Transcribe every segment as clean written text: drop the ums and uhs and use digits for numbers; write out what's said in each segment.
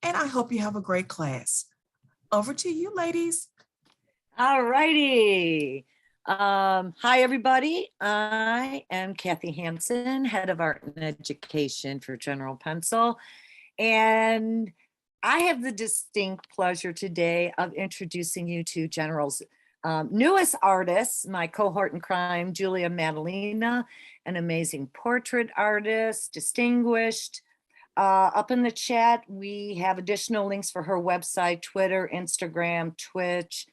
and I hope you have a great class. Over to you, ladies. All righty. Hi, everybody. I am Kathy Hansen, Head of Art and Education for General Pencil. And I have the distinct pleasure today of introducing you to General's newest artist, my cohort in crime, Julia Madalena, an amazing portrait artist, distinguished. Up in the chat, we have additional links for her website, Twitter, Instagram, Twitch,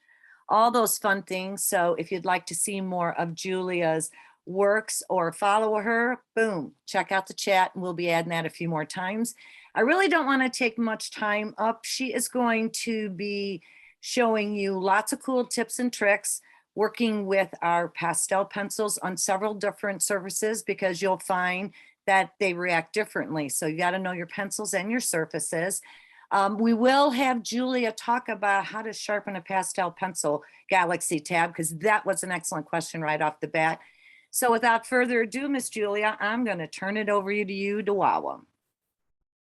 all those fun things. So if you'd like to see more of Julia's works or follow her, boom, check out the chat and we'll be adding that a few more times. I really don't want to take much time up. She is going to be showing you lots of cool tips and tricks, working with our pastel pencils on several different surfaces, because you'll find that they react differently. So you got to know your pencils and your surfaces. We will have Julia talk about how to sharpen a pastel pencil Galaxy tab, because that was an excellent question right off the bat. So without further ado, Miss Julia, I'm going to turn it over to you to Wawa.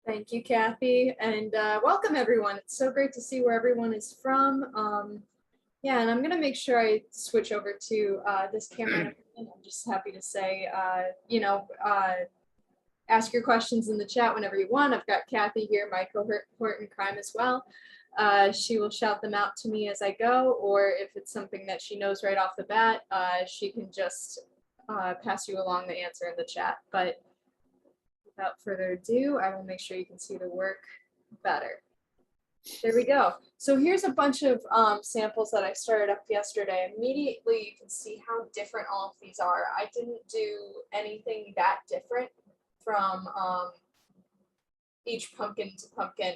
Thank you, Kathy, and welcome everyone. It's so great to see where everyone is from. Yeah, and I'm gonna make sure I switch over to this camera. I'm just happy to say, ask your questions in the chat whenever you want. I've got Kathy here, my cohort in crime as well. She will shout them out to me as I go, or if it's something that she knows right off the bat, she can just pass you along the answer in the chat. But without further ado, I will make sure you can see the work better. There we go. So here's a bunch of samples that I started up yesterday. Immediately you can see how different all of these are. I didn't do anything that different from each pumpkin to pumpkin.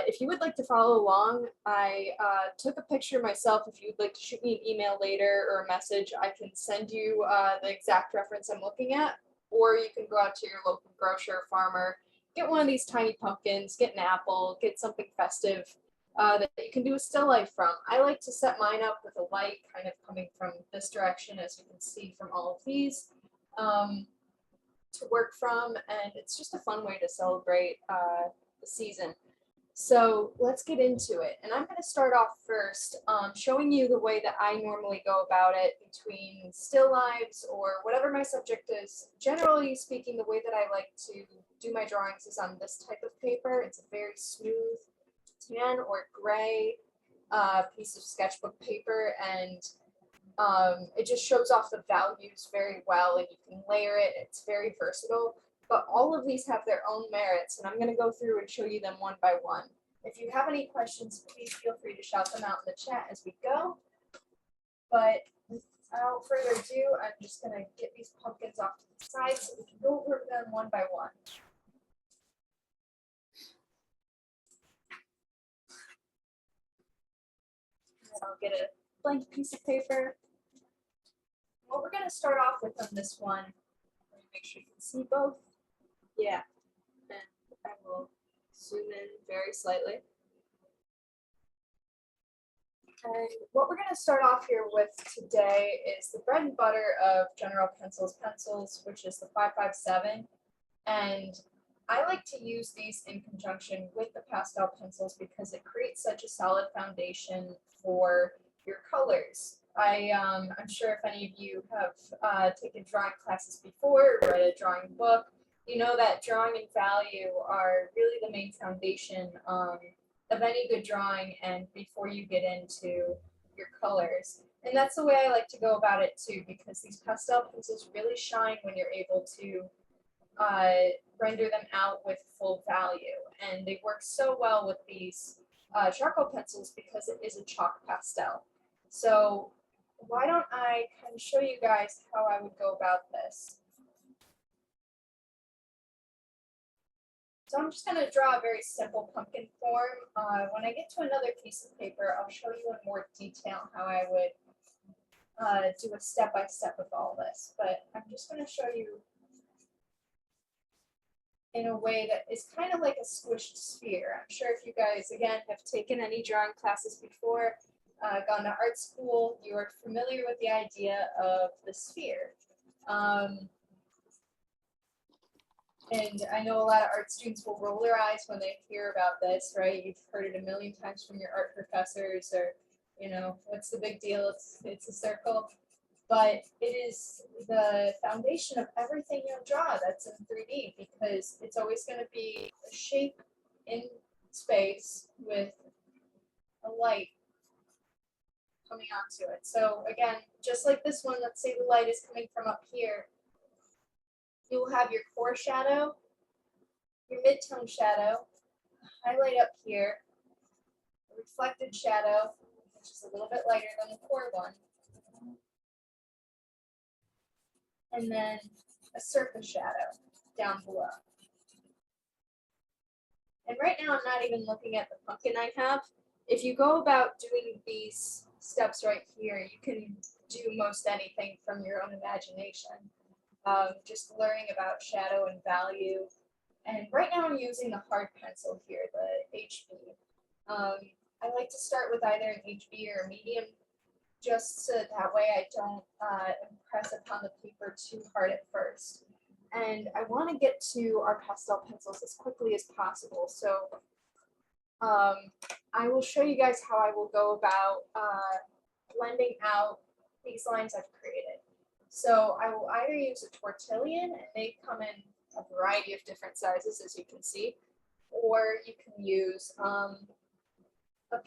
If you would like to follow along, I took a picture myself. If you'd like to shoot me an email later or a message, I can send you the exact reference I'm looking at, or you can go out to your local grocer or farmer, get one of these tiny pumpkins, get an apple, get something festive that you can do a still life from. I like to set mine up with a light kind of coming from this direction, as you can see from all of these, to work from, and it's just a fun way to celebrate the season. So let's get into it. And I'm going to start off first showing you the way that I normally go about it between still lives or whatever my subject is. Generally speaking, the way that I like to do my drawings is on this type of paper. It's a very smooth tan or gray piece of sketchbook paper, and it just shows off the values very well, and you can layer it. It's very versatile. But all of these have their own merits, and I'm going to go through and show you them one by one. If you have any questions, please feel free to shout them out in the chat as we go. But without further ado, I'm just going to get these pumpkins off to the side so we can go over them one by one. And I'll get a blank piece of paper. What we're going to start off with on this one, let me make sure you can see both. Yeah, and I will zoom in very slightly. And what we're going to start off here with today is the bread and butter of General Pencil's pencils, which is the 557. And I like to use these in conjunction with the pastel pencils because it creates such a solid foundation for your colors. I'm sure if any of you have taken drawing classes before or read a drawing book, you know that drawing and value are really the main foundation of any good drawing, and before you get into your colors. And that's the way I like to go about it too, because these pastel pencils really shine when you're able to render them out with full value. And they work so well with these charcoal pencils because it is a chalk pastel. So why don't I kind of show you guys how I would go about this. So I'm just going to draw a very simple pumpkin form. When I get to another piece of paper, I'll show you in more detail how I would do a step-by-step of all this. But I'm just going to show you in a way that is kind of like a squished sphere. I'm sure if you guys, again, have taken any drawing classes before, gone to art school, you are familiar with the idea of the sphere. And I know a lot of art students will roll their eyes when they hear about this, right? You've heard it a million times from your art professors, or, you know, what's the big deal? It's a circle. But it is the foundation of everything you'll draw that's in 3D, because it's always going to be a shape in space with a light coming onto it. So again, just like this one, let's say the light is coming from up here, you will have your core shadow, your mid-tone shadow, highlight up here, a reflected shadow, which is a little bit lighter than the core one, and then a surface shadow down below. And right now I'm not even looking at the pumpkin I have. If you go about doing these steps right here, you can do most anything from your own imagination. Just learning about shadow and value. And right now I'm using the hard pencil here, the HB. I like to start with either an HB or a medium, just so that way I don't impress upon the paper too hard at first. And I want to get to our pastel pencils as quickly as possible. So I will show you guys how I will go about blending out these lines I've created. So I will either use a Tortillon, and they come in a variety of different sizes, as you can see, or you can use a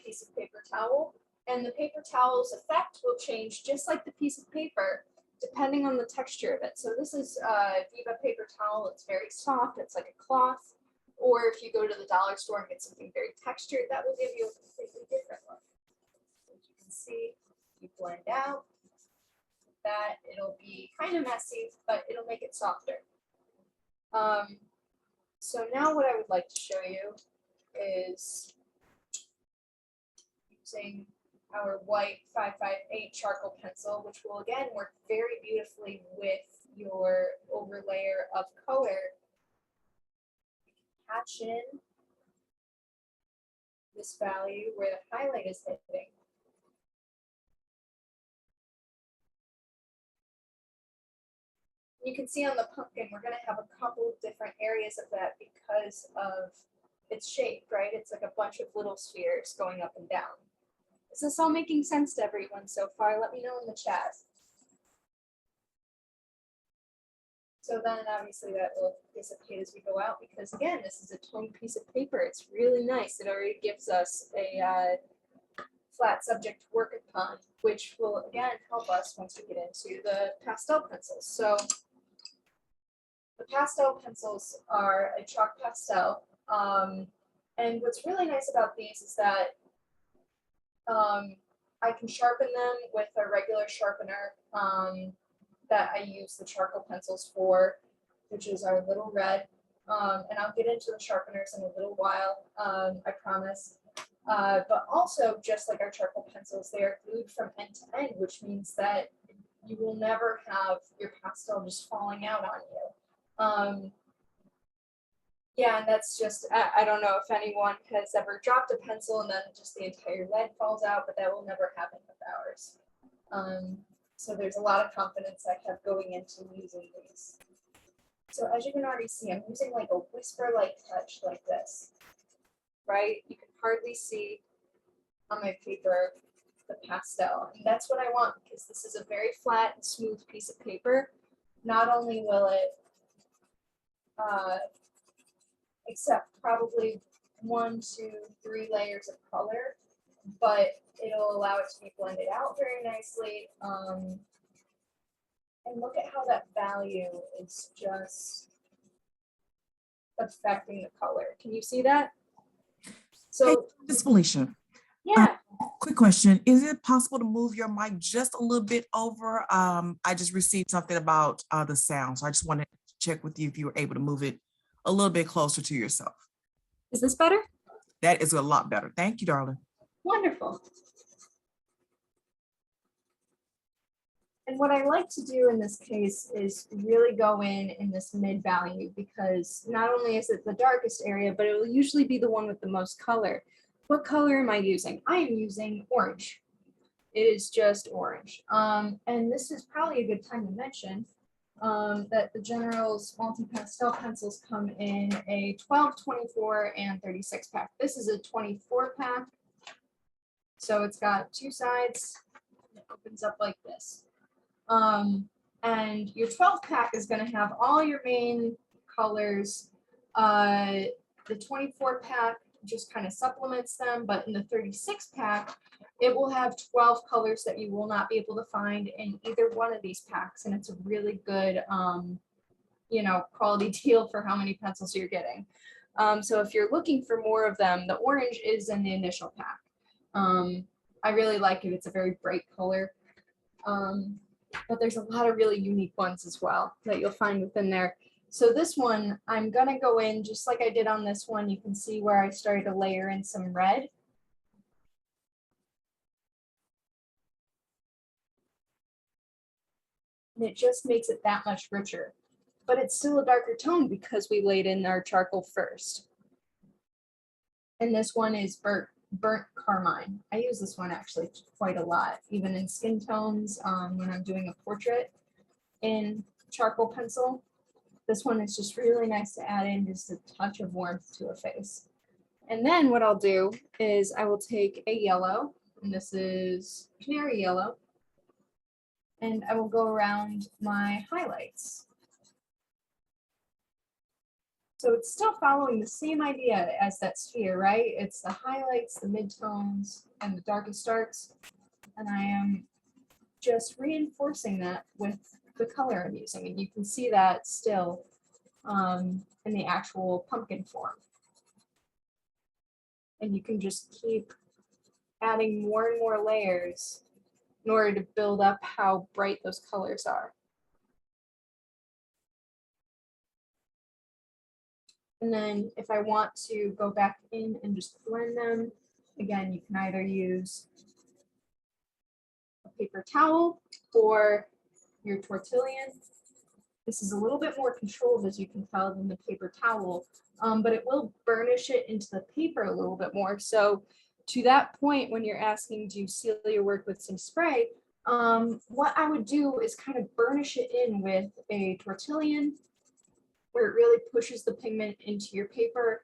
piece of paper towel. And the paper towel's effect will change just like the piece of paper, depending on the texture of it. So this is Viva paper towel. It's very soft. It's like a cloth. Or if you go to the dollar store and get something very textured, that will give you a completely different look. As you can see, you blend out that, it'll be kind of messy, but it'll make it softer. So now what I would like to show you is using our white 558 charcoal pencil, which will again work very beautifully with your overlayer of color. Patch in this value where the highlight is hitting. You can see on the pumpkin, we're going to have a couple of different areas of that because of its shape, right? It's like a bunch of little spheres going up and down. Is this all making sense to everyone so far? Let me know in the chat. So then obviously that will dissipate as we go out, because again, this is a toned piece of paper. It's really nice. It already gives us a flat subject to work upon, which will again help us once we get into the pastel pencils. So the pastel pencils are a chalk pastel. And what's really nice about these is that I can sharpen them with a regular sharpener that I use the charcoal pencils for, which is our little red. And I'll get into the sharpeners in a little while, I promise. But also, just like our charcoal pencils, they are glued from end to end, which means that you will never have your pastel just falling out on you. Yeah, and that's just, I don't know if anyone has ever dropped a pencil and then just the entire lead falls out, but that will never happen with ours. So there's a lot of confidence I have going into using these. So as you can already see, I'm using like a whisper-like touch like this, right? You can hardly see on my paper the pastel. And that's what I want, because this is a very flat and smooth piece of paper. Not only will it accept probably 1, 2, 3 layers of color, but it'll allow it to be blended out very nicely. And look at how that value is just affecting the color. Can you see that? So, Hey, Miss Felicia, yeah. quick question. Is it possible to move your mic just a little bit over? I just received something about the sound, so I just wanted to check with you if you were able to move it a little bit closer to yourself. Is this better? That is a lot better. Thank you, darling. Wonderful. And what I like to do in this case is really go in this mid value, because not only is it the darkest area, but it will usually be the one with the most color. What color am I using? I am using orange. It is just orange. And this is probably a good time to mention, that the General's multi-pastel pencils come in a 12, 24, and 36 pack. This is a 24 pack. So it's got two sides. It opens up like this. And your 12 pack is going to have all your main colors. The 24 pack just kind of supplements them, but in the 36 pack, it will have 12 colors that you will not be able to find in either one of these packs. And it's a really good, quality deal for how many pencils you're getting. So if you're looking for more of them, the orange is in the initial pack. I really like it. It's a very bright color. But there's a lot of really unique ones as well that you'll find within there. So this one, I'm gonna go in just like I did on this one. You can see where I started to layer in some red. And it just makes it that much richer. But it's still a darker tone because we laid in our charcoal first. And this one is burnt carmine. I use this one actually quite a lot, even in skin tones when I'm doing a portrait in charcoal pencil. This one is just really nice to add in just a touch of warmth to a face. And then what I'll do is I will take a yellow, and this is canary yellow, and I will go around my highlights. So it's still following the same idea as that sphere, right? It's the highlights, the midtones, and the darkest darks. And I am just reinforcing that with the color I'm using. And you can see that still in the actual pumpkin form. And you can just keep adding more and more layers in order to build up how bright those colors are. And then if I want to go back in and just blend them, again, you can either use a paper towel or your Tortillon. This is a little bit more controlled, as you can tell, than the paper towel, but it will burnish it into the paper a little bit more. So to that point, when you're asking, do you seal your work with some spray? What I would do is kind of burnish it in with a Tortillon, where it really pushes the pigment into your paper.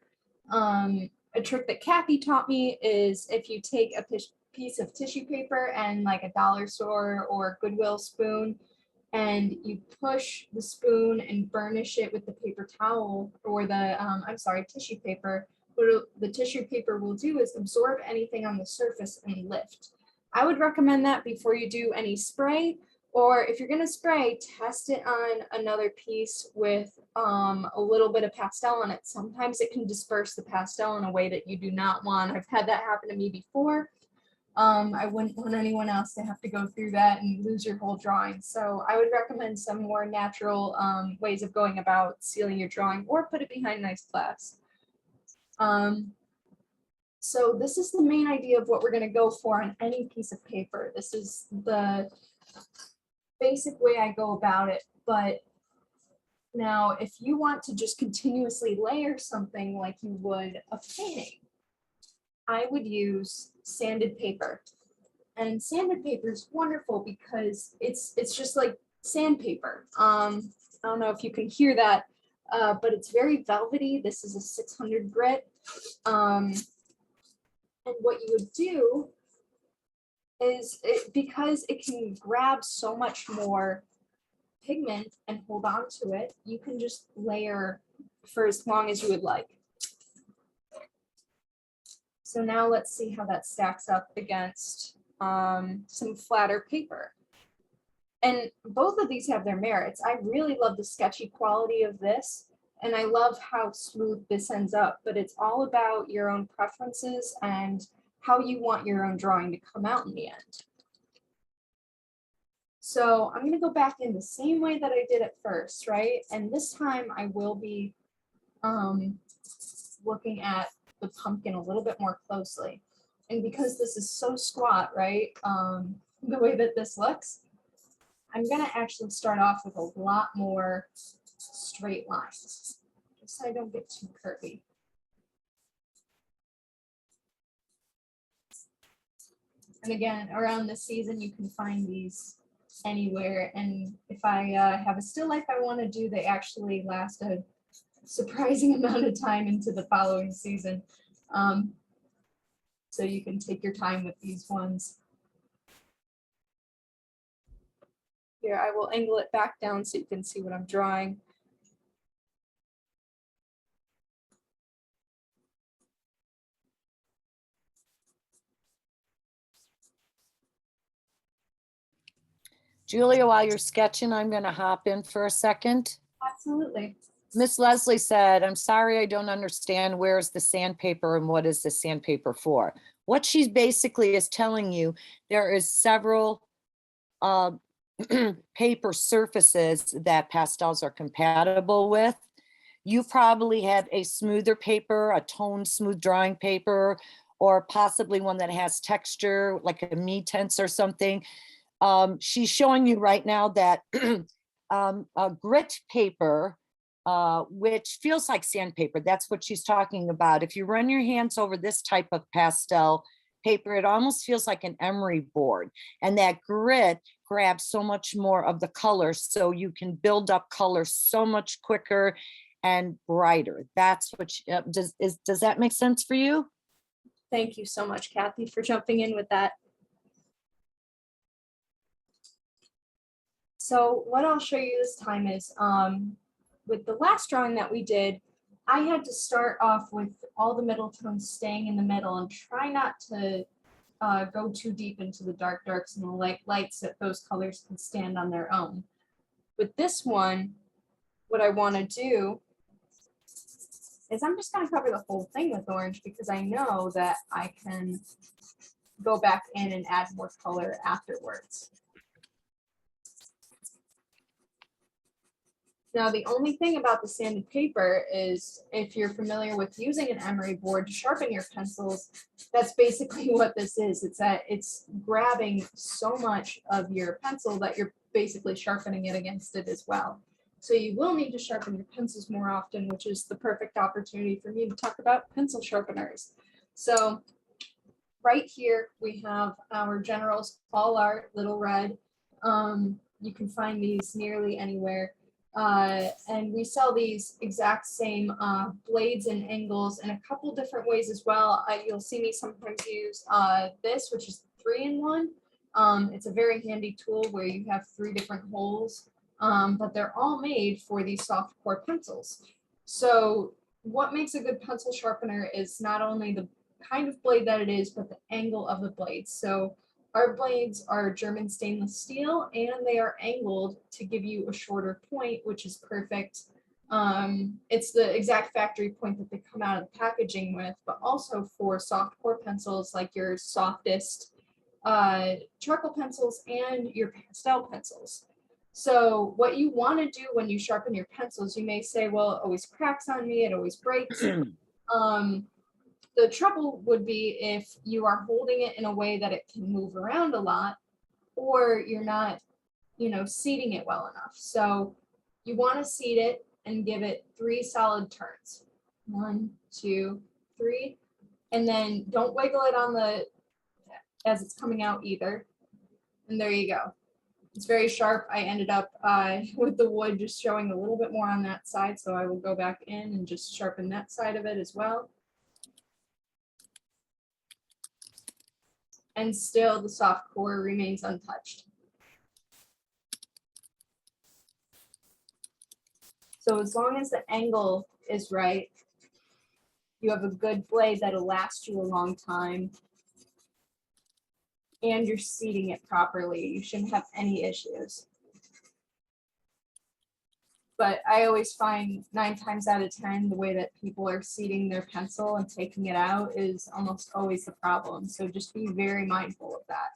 A trick that Kathy taught me is if you take a piece of tissue paper and like a dollar store or Goodwill spoon, and you push the spoon and burnish it with the paper towel or the, tissue paper, what the tissue paper will do is absorb anything on the surface and lift. I would recommend that before you do any spray, or if you're gonna spray, test it on another piece with a little bit of pastel on it. Sometimes it can disperse the pastel in a way that you do not want. I've had that happen to me before. I wouldn't want anyone else to have to go through that and lose your whole drawing. So I would recommend some more natural ways of going about sealing your drawing, or put it behind nice glass. So this is the main idea of what we're going to go for on any piece of paper. This is the basic way I go about it. But now, if you want to just continuously layer something like you would a painting, I would use sanded paper. And sanded paper is wonderful because it's just like sandpaper. I don't know if you can hear that, but it's very velvety. This is a 600 grit. And what you would do is, because it can grab so much more pigment and hold on to it, you can just layer for as long as you would like. So now let's see how that stacks up against some flatter paper. And both of these have their merits. I really love the sketchy quality of this, and I love how smooth this ends up, but it's all about your own preferences and how you want your own drawing to come out in the end. So I'm going to go back in the same way that I did at first, right? And this time I will be looking at the pumpkin a little bit more closely. And because this is so squat, right, the way that this looks, I'm going to actually start off with a lot more straight lines, just so I don't get too curvy. And again, around this season, you can find these anywhere. And if I have a still life I want to do, they actually last a surprising amount of time into the following season. So you can take your time with these ones. Here, I will angle it back down so you can see what I'm drawing. Julia, while you're sketching, I'm going to hop in for a second. Absolutely. Miss Leslie said, I'm sorry, I don't understand. Where's the sandpaper and what is the sandpaper for? What she's basically is telling you, there is several paper surfaces that pastels are compatible with. You probably have a smoother paper, a toned smooth drawing paper, or possibly one that has texture like a Me-Tints or something. She's showing you right now that a grit paper, which feels like sandpaper. That's what she's talking about. If you run your hands over this type of pastel paper, it almost feels like an emery board. And that grit grabs so much more of the color, so you can build up color so much quicker and brighter. That's what does that make sense for you? Thank you so much, Kathy, for jumping in with that. So what I'll show you this time is with the last drawing that we did, I had to start off with all the middle tones staying in the middle and try not to go too deep into the dark darks and the light lights, that those colors can stand on their own. With this one, what I want to do is I'm just going to cover the whole thing with orange, because I know that I can go back in and add more color afterwards. Now, the only thing about the sanded paper is, if you're familiar with using an emery board to sharpen your pencils, that's basically what this is. It's grabbing so much of your pencil that you're basically sharpening it against it as well. So you will need to sharpen your pencils more often, which is the perfect opportunity for me to talk about pencil sharpeners. So right here, we have our General's All Art Little Red. You can find these nearly anywhere. And we sell these exact same blades and angles in a couple different ways as well. You'll see me sometimes use this, which is 3-in-1. It's a very handy tool where you have 3 different holes, but they're all made for these soft core pencils. So what makes a good pencil sharpener is not only the kind of blade that it is, but the angle of the blade. So our blades are German stainless steel, and they are angled to give you a shorter point, which is perfect. It's the exact factory point that they come out of the packaging with, but also for soft core pencils like your softest charcoal pencils and your pastel pencils. So what you want to do when you sharpen your pencils, you may say, well, it always cracks on me, it always breaks. The trouble would be if you are holding it in a way that it can move around a lot, or you're not, seating it well enough. So you want to seat it and give it 3 solid turns. 1, 2, 3. And then don't wiggle it as it's coming out either. And there you go. It's very sharp. I ended up with the wood just showing a little bit more on that side. So I will go back in and just sharpen that side of it as well. And still the soft core remains untouched. So as long as the angle is right, you have a good blade that'll last you a long time, and you're seating it properly. You shouldn't have any issues. But I always find 9 times out of 10, the way that people are seating their pencil and taking it out is almost always the problem. So just be very mindful of that.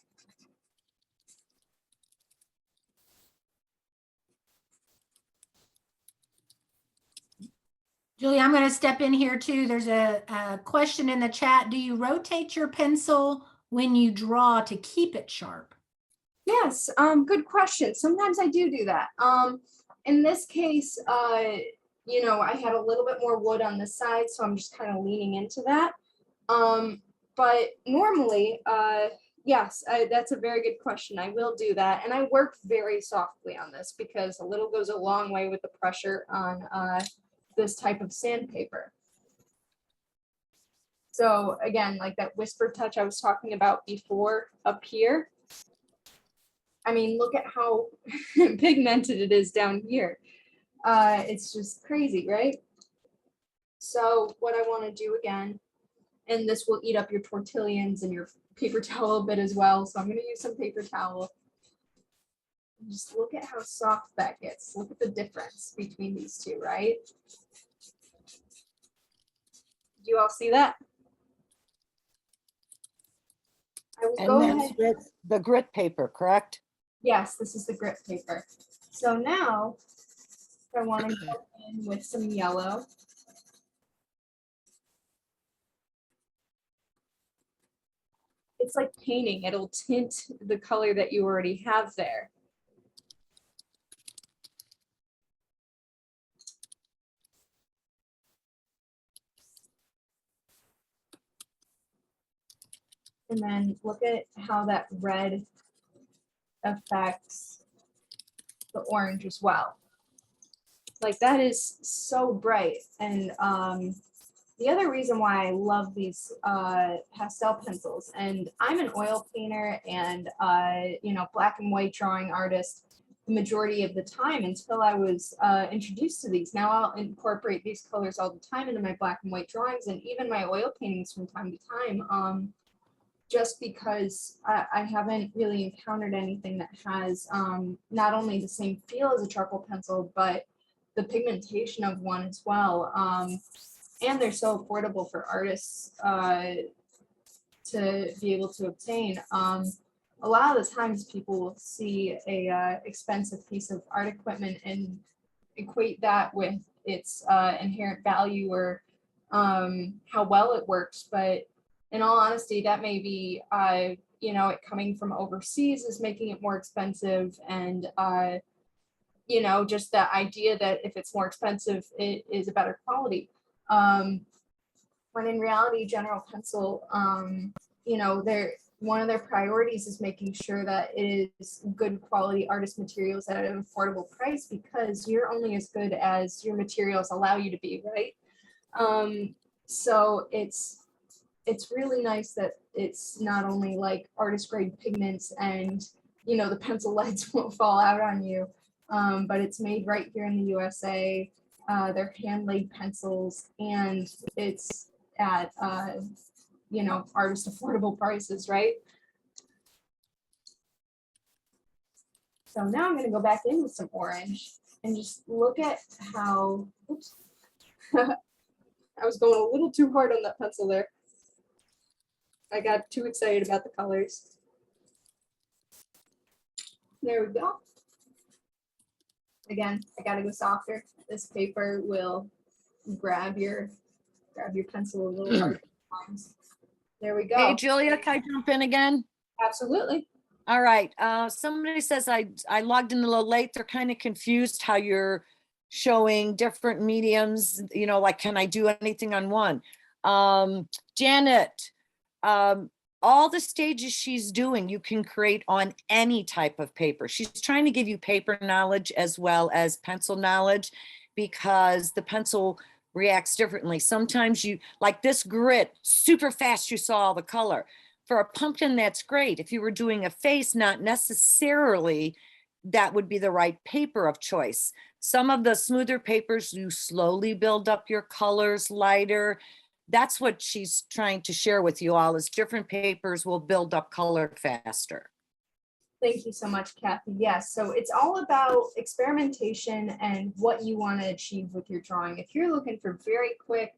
Julie, I'm going to step in here too. There's a question in the chat. Do you rotate your pencil when you draw to keep it sharp? Yes, good question. Sometimes I do that. In this case, I had a little bit more wood on this side, so I'm just kind of leaning into that. But normally, Yes, that's a very good question. I will do that. And I work very softly on this because a little goes a long way with the pressure on this type of sandpaper. So again, like that whisper touch I was talking about before up here. I mean, look at how pigmented it is down here. It's just crazy, right? So what I want to do again, and this will eat up your tortillons and your paper towel a bit as well. So I'm going to use some paper towel. Just look at how soft that gets. Look at the difference between these two, right? Do you all see that? I will go And that's ahead. with the grit paper, correct? Yes, this is the grit paper. So now I want to go in with some yellow. It's like painting. It'll tint the color that you already have there. And then look at how that red affects the orange as well. Like that is so bright. And the other reason why I love these pastel pencils, and I'm an oil painter and black and white drawing artist the majority of the time until I was introduced to these. Now I'll incorporate these colors all the time into my black and white drawings and even my oil paintings from time to time. Just because I haven't really encountered anything that has not only the same feel as a charcoal pencil, but the pigmentation of one as well. And they're so affordable for artists to be able to obtain. A lot of the times people will see a expensive piece of art equipment and equate that with its inherent value or how well it works. But in all honesty, that may be, it coming from overseas is making it more expensive. And, just the idea that if it's more expensive, it is a better quality. When in reality, General Pencil, one of their priorities is making sure that it is good quality artist materials at an affordable price, because you're only as good as your materials allow you to be, right? So it's really nice that it's not only like artist grade pigments and the pencil leads won't fall out on you, but it's made right here in the USA. They're hand laid pencils, and it's at artist affordable prices, right? So now I'm going to go back in with some orange and just look at how, oops, I was going a little too hard on that pencil there. I got too excited about the colors. There we go. Again, I gotta go softer. This paper will grab your pencil a little hard sometimes. There we go. Hey, Julia, can I jump in again? Absolutely. All right. Somebody says I logged in a little late. They're kind of confused how you're showing different mediums, like, can I do anything on one? Janet, all the stages she's doing, you can create on any type of paper. She's trying to give you paper knowledge as well as pencil knowledge, because the pencil reacts differently. Sometimes you, like this grit, super fast, you saw all the color. For a pumpkin, that's great. If you were doing a face, not necessarily that would be the right paper of choice. Some of the smoother papers, you slowly build up your colors lighter. That's what she's trying to share with you all, is different papers will build up color faster. Thank you so much, Kathy. Yes, so it's all about experimentation and what you want to achieve with your drawing. If you're looking for very quick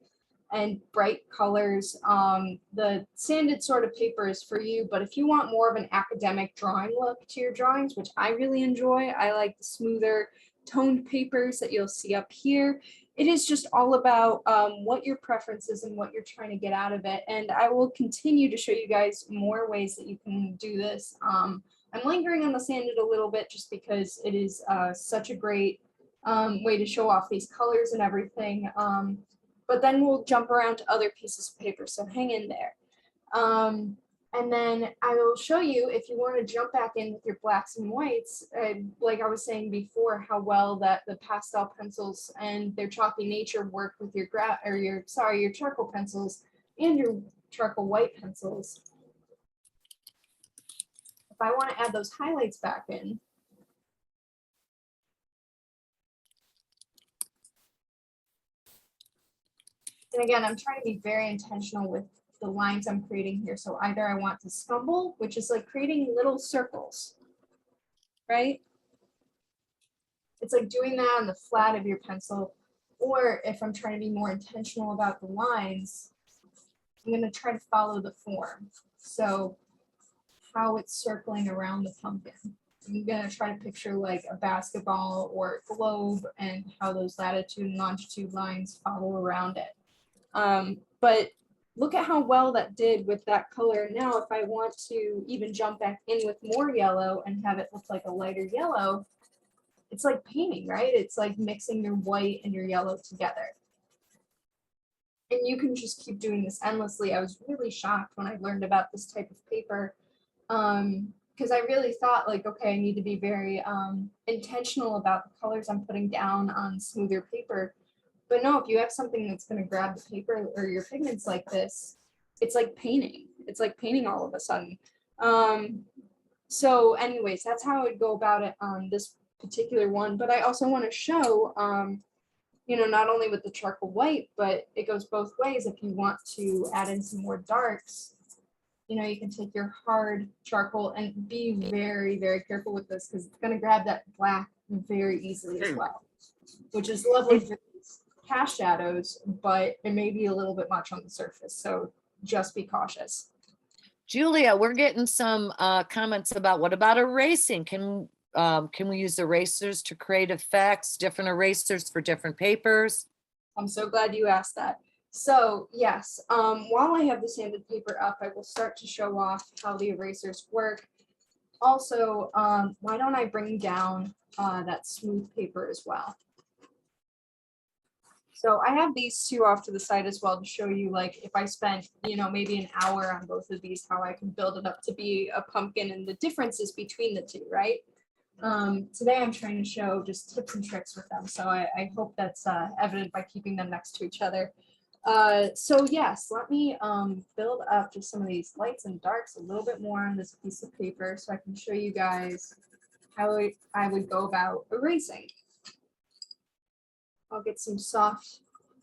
and bright colors, the sanded sort of paper is for you. But if you want more of an academic drawing look to your drawings, which I really enjoy, I like the smoother toned papers that you'll see up here. It is just all about what your preference is and what you're trying to get out of it. And I will continue to show you guys more ways that you can do this. I'm lingering on the sanded a little bit just because it is such a great way to show off these colors and everything. But then we'll jump around to other pieces of paper, so hang in there. And then I will show you if you want to jump back in with your blacks and whites, like I was saying before, how well that the pastel pencils and their chalky nature work with your your charcoal pencils and your charcoal white pencils. If I want to add those highlights back in, and again, I'm trying to be very intentional with the lines I'm creating here. So either I want to scumble, which is like creating little circles, right? It's like doing that on the flat of your pencil. Or if I'm trying to be more intentional about the lines, I'm going to try to follow the form. So how it's circling around the pumpkin. I'm going to try to picture like a basketball or a globe and how those latitude and longitude lines follow around it. But look at how well that did with that color. Now, if I want to even jump back in with more yellow and have it look like a lighter yellow, it's like painting, right? It's like mixing your white and your yellow together. And you can just keep doing this endlessly. I was really shocked when I learned about this type of paper, because I really thought like, okay, I need to be very intentional about the colors I'm putting down on smoother paper. But no, if you have something that's going to grab the paper or your pigments like this, it's like painting. It's like painting all of a sudden. So anyways, that's how I would go about it on this particular one. But I also want to show, you know, not only with the charcoal white, but it goes both ways. If you want to add in some more darks, you know, you can take your hard charcoal and be very, very careful with this because it's going to grab that black very easily as well, which is lovely for these cast shadows, but it may be a little bit much on the surface. So just be cautious. Julia, we're getting some comments about what about erasing? Can we use erasers to create effects, different erasers for different papers? I'm so glad you asked that. So yes, while I have the sanded paper up, I will start to show off how the erasers work. Also, why don't I bring down that smooth paper as well? So I have these two off to the side as well to show you, like, if I spent, you know, maybe an hour on both of these, how I can build it up to be a pumpkin and the differences between the two, right? Today I'm trying to show just tips and tricks with them. So I hope that's evident by keeping them next to each other. So yes, let me build up just some of these lights and darks a little bit more on this piece of paper so I can show you guys how I would go about erasing. I'll get some soft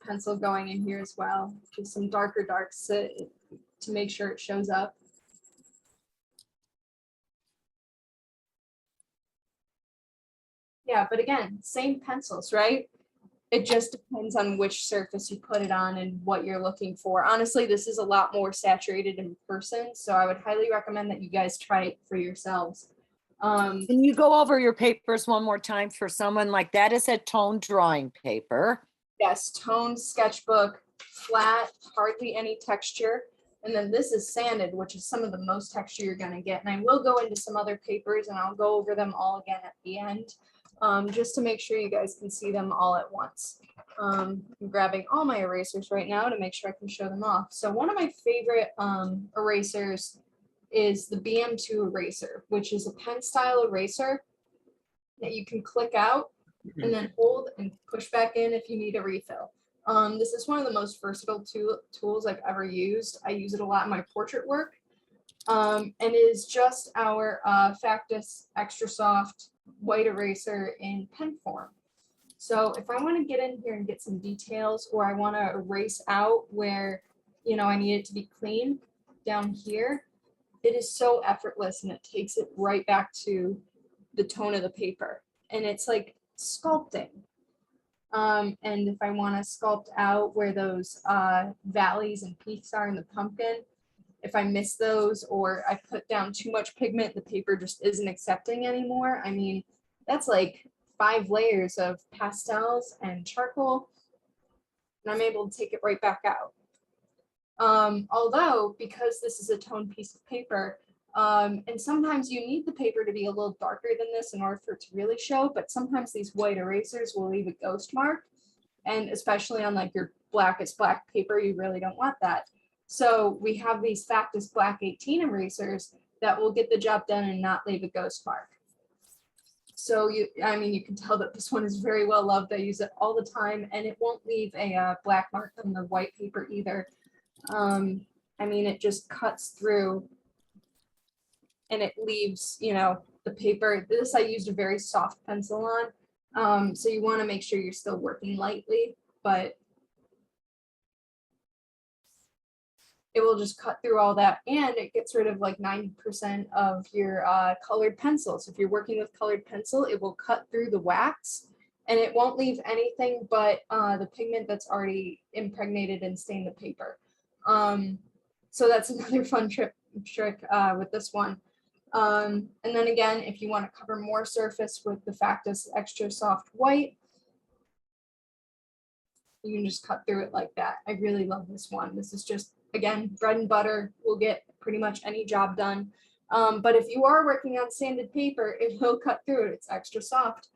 pencil going in here as well, just some darker darks to make sure it shows up. Yeah, but again, same pencils, right? It just depends on which surface you put it on and what you're looking for. Honestly, this is a lot more saturated in person, so I would highly recommend that you guys try it for yourselves. Can you go over your papers one more time for someone like that? Is a tone drawing paper. Yes, toned sketchbook, flat, hardly any texture. And then this is sanded, which is some of the most texture you're going to get. And I will go into some other papers and I'll go over them all again at the end, just to make sure you guys can see them all at once. I'm grabbing all my erasers right now to make sure I can show them off. So one of my favorite erasers is the BM2 eraser, which is a pen style eraser that you can click out and then hold and push back in if you need a refill. This is one of the most versatile tools I've ever used. I use it a lot in my portrait work, and it is just our Factus Extra Soft white eraser in pen form. So if I want to get in here and get some details, or I want to erase out where, you know, I need it to be clean down here, it is so effortless and it takes it right back to the tone of the paper. And it's like sculpting. And if I want to sculpt out where those valleys and peaks are in the pumpkin, if I miss those or I put down too much pigment, the paper just isn't accepting anymore. I mean, that's like 5 layers of pastels and charcoal, and I'm able to take it right back out. Although, because this is a toned piece of paper, and sometimes you need the paper to be a little darker than this in order for it to really show, but sometimes these white erasers will leave a ghost mark, and especially on like your blackest black paper, you really don't want that. So we have these Factus Black 18 erasers that will get the job done and not leave a ghost mark. So I mean, you can tell that this one is very well loved. I use it all the time, and it won't leave a black mark on the white paper either. I mean, it just cuts through and it leaves, you know, the paper. This I used a very soft pencil on. So you want to make sure you're still working lightly, but it will just cut through all that, and it gets rid of like 90% of your colored pencil. So if you're working with colored pencil, it will cut through the wax and it won't leave anything but the pigment that's already impregnated and stained the paper. So that's another fun trick with this one. And then again, if you want to cover more surface with the Factus Extra Soft White, you can just cut through it like that. I really love this one. This is just, again, bread and butter. Will get pretty much any job done. But if you are working on sanded paper, it will cut through it. It's extra soft.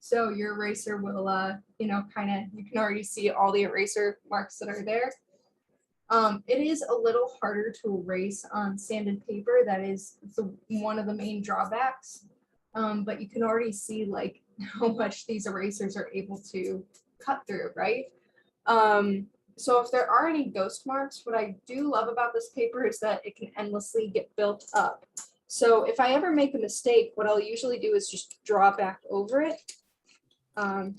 So your eraser will, you know, kind of, you can already see all the eraser marks that are there. It is a little harder to erase on sanded paper. That is one of the main drawbacks. But you can already see like how much these erasers are able to cut through, right? So if there are any ghost marks, what I do love about this paper is that it can endlessly get built up. So if I ever make a mistake, what I'll usually do is just draw back over it. I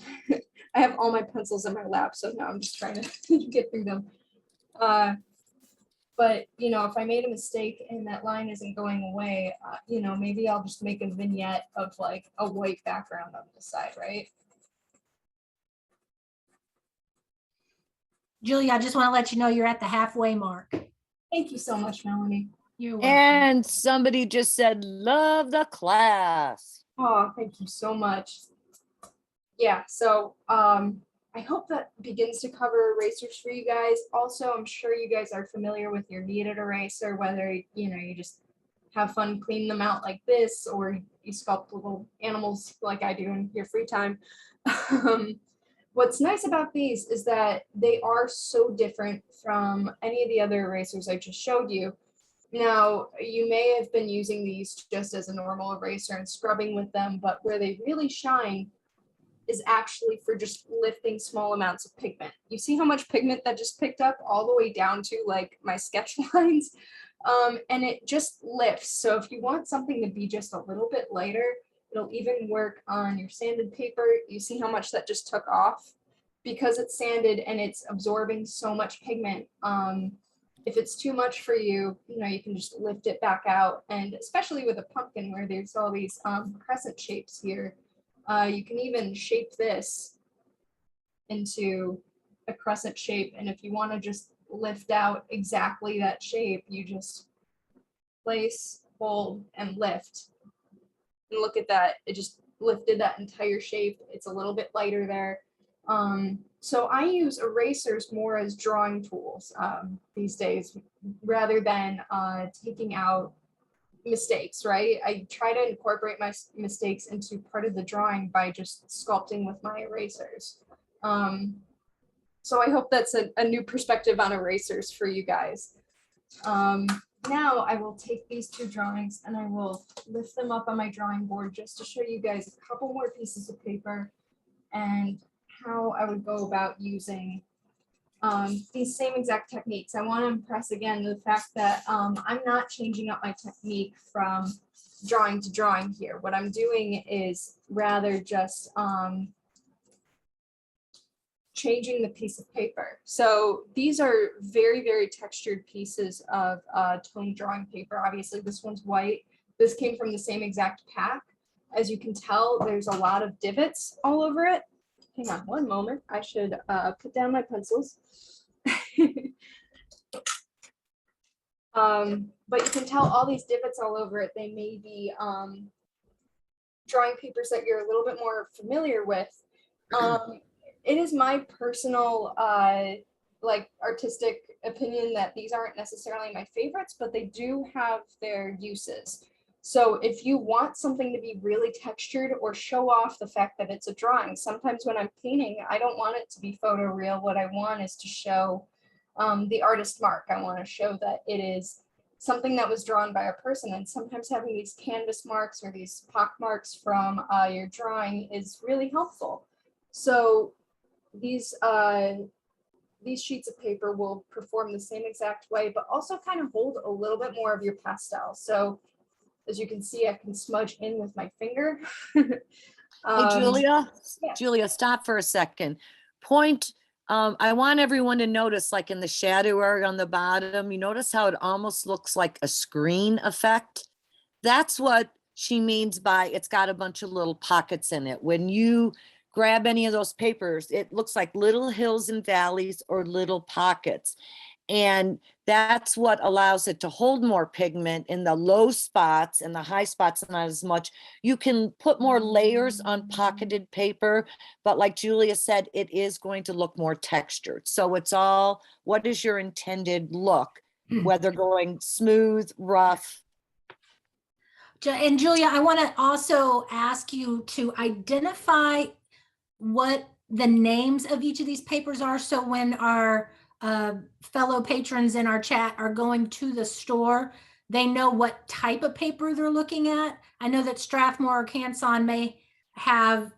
have all my pencils in my lap, so now I'm just trying to get through them. But, you know, if I made a mistake and that line isn't going away, you know, maybe I'll just make a vignette of like a white background on the side, right? Julia, I just want to let you know you're at the halfway mark. Thank you so much, Melanie. You're welcome. And somebody just said, love the class. Oh, thank you so much. Yeah, so I hope that begins to cover erasers for you guys. Also, I'm sure you guys are familiar with your kneaded eraser, whether, you know, you just have fun cleaning them out like this, or you sculpt little animals like I do in your free time. What's nice about these is that they are so different from any of the other erasers I just showed you. Now, you may have been using these just as a normal eraser and scrubbing with them, but where they really shine is actually for just lifting small amounts of pigment. You see how much pigment that just picked up all the way down to like my sketch lines, and it just lifts. So if you want something to be just a little bit lighter, it'll even work on your sanded paper. You see how much that just took off because it's sanded and it's absorbing so much pigment. If it's too much for you, you know, you can just lift it back out. And especially with a pumpkin where there's all these crescent shapes here, you can even shape this into a crescent shape. And if you want to just lift out exactly that shape, you just place, hold, and lift. And look at that, it just lifted that entire shape. It's a little bit lighter there. So I use erasers more as drawing tools these days, rather than taking out mistakes, right? I try to incorporate my mistakes into part of the drawing by just sculpting with my erasers. So I hope that's a new perspective on erasers for you guys. Now I will take these two drawings and I will lift them up on my drawing board just to show you guys a couple more pieces of paper and how I would go about using these same exact techniques. I want to impress again the fact that I'm not changing up my technique from drawing to drawing here. What I'm doing is rather just changing the piece of paper. So these are very, very textured pieces of toned drawing paper. Obviously, this one's white. This came from the same exact pack. As you can tell, there's a lot of divots all over it. Hang on one moment. I should put down my pencils. But you can tell all these divots all over it. They may be drawing papers that you're a little bit more familiar with. It is my personal like artistic opinion that these aren't necessarily my favorites, but they do have their uses. So if you want something to be really textured or show off the fact that it's a drawing, sometimes when I'm painting, I don't want it to be photoreal. What I want is to show the artist mark. I want to show that it is something that was drawn by a person. And sometimes having these canvas marks or these pock marks from your drawing is really helpful. So these sheets of paper will perform the same exact way, but also kind of hold a little bit more of your pastel. So as you can see, I can smudge in with my finger. Hey, Julia, yeah. Julia, stop for a second. I want everyone to notice, like in the shadow area on the bottom, you notice how it almost looks like a screen effect? That's what she means by it's got a bunch of little pockets in it. When you grab any of those papers, it looks like little hills and valleys or little pockets. And that's what allows it to hold more pigment in the low spots, and the high spots not as much. You can put more layers on pocketed paper, but like Julia said, it is going to look more textured. So it's all, what is your intended look, whether going smooth, rough. And Julia, I want to also ask you to identify what the names of each of these papers are. So when our fellow patrons in our chat are going to the store, they know what type of paper they're looking at. I know that Strathmore or Canson may have,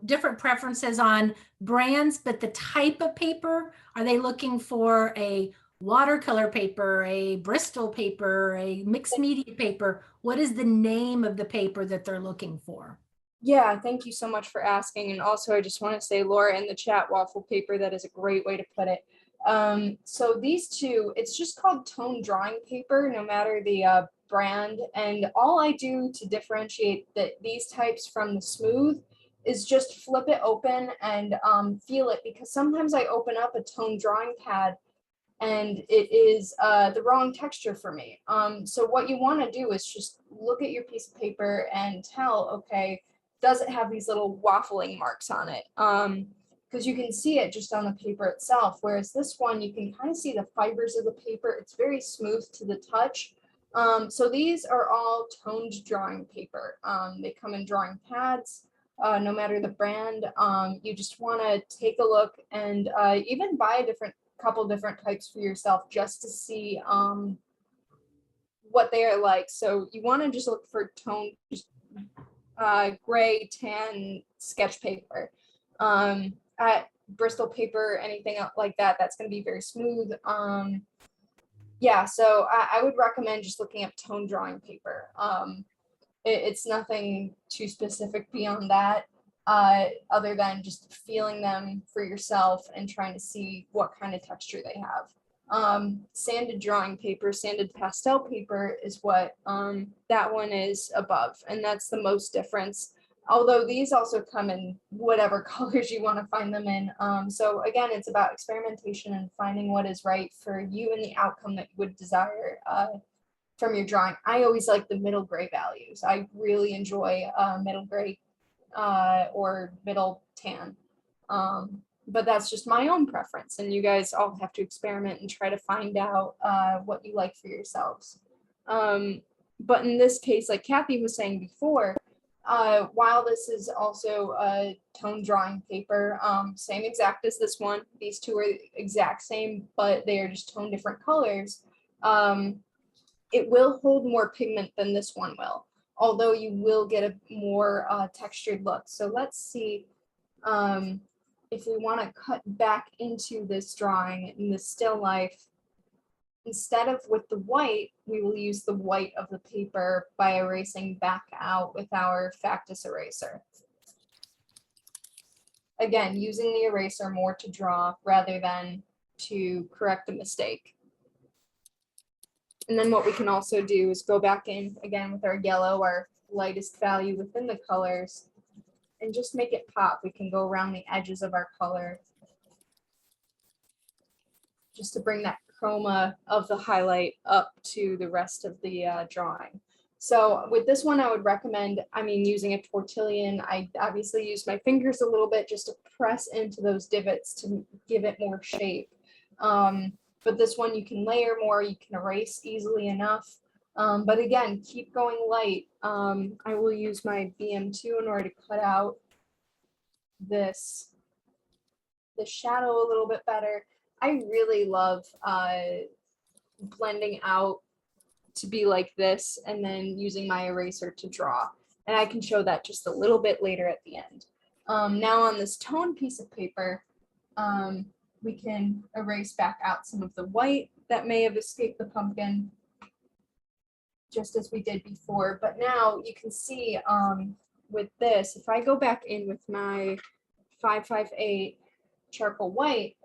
different preferences on brands, but the type of paper, are they looking for a watercolor paper, a Bristol paper, a mixed media paper? What is the name of the paper that they're looking for? Yeah, thank you so much for asking. And also, I just want to say, Laura, in the chat, waffle paper, that is a great way to put it. So these two, it's just called tone drawing paper, no matter the brand. And all I do to differentiate these types from the smooth is just flip it open and feel it, because sometimes I open up a tone drawing pad and it is the wrong texture for me. So what you want to do is just look at your piece of paper and tell, okay, does it have these little waffling marks on it? Because you can see it just on the paper itself, whereas this one, you can kind of see the fibers of the paper. It's very smooth to the touch. So these are all toned drawing paper. They come in drawing pads, no matter the brand. You just want to take a look and even buy a couple different types for yourself just to see what they are like. So you want to just look for toned gray, tan sketch paper. At Bristol paper, anything like that, that's going to be very smooth. Yeah, so I would recommend just looking up tone drawing paper. It's nothing too specific beyond that, other than just feeling them for yourself and trying to see what kind of texture they have. Sanded drawing paper, sanded pastel paper is what that one is above, and that's the most difference. Although these also come in whatever colors you want to find them in. So again, it's about experimentation and finding what is right for you and the outcome that you would desire from your drawing. I always like the middle gray values. I really enjoy middle gray or middle tan. But that's just my own preference, and you guys all have to experiment and try to find out what you like for yourselves. But in this case, like Kathy was saying before, while this is also a tone drawing paper, same exact as this one, these two are exact same, but they are just tone different colors. It will hold more pigment than this one will, although you will get a more textured look. So let's see if we want to cut back into this drawing in the still life. Instead of with the white, we will use the white of the paper by erasing back out with our Factus eraser. Again, using the eraser more to draw rather than to correct a mistake. And then what we can also do is go back in again with our yellow, our lightest value within the colors, and just make it pop. We can go around the edges of our color just to bring that chroma of the highlight up to the rest of the drawing. So with this one, I would recommend, using a Tortillon. I obviously use my fingers a little bit just to press into those divots to give it more shape. But this one, you can layer more, you can erase easily enough. But again, keep going light. I will use my BM2 in order to cut out the shadow a little bit better. I really love blending out to be like this and then using my eraser to draw. And I can show that just a little bit later at the end. Now on this tone piece of paper, we can erase back out some of the white that may have escaped the pumpkin, just as we did before. But now you can see with this, if I go back in with my 558 charcoal white,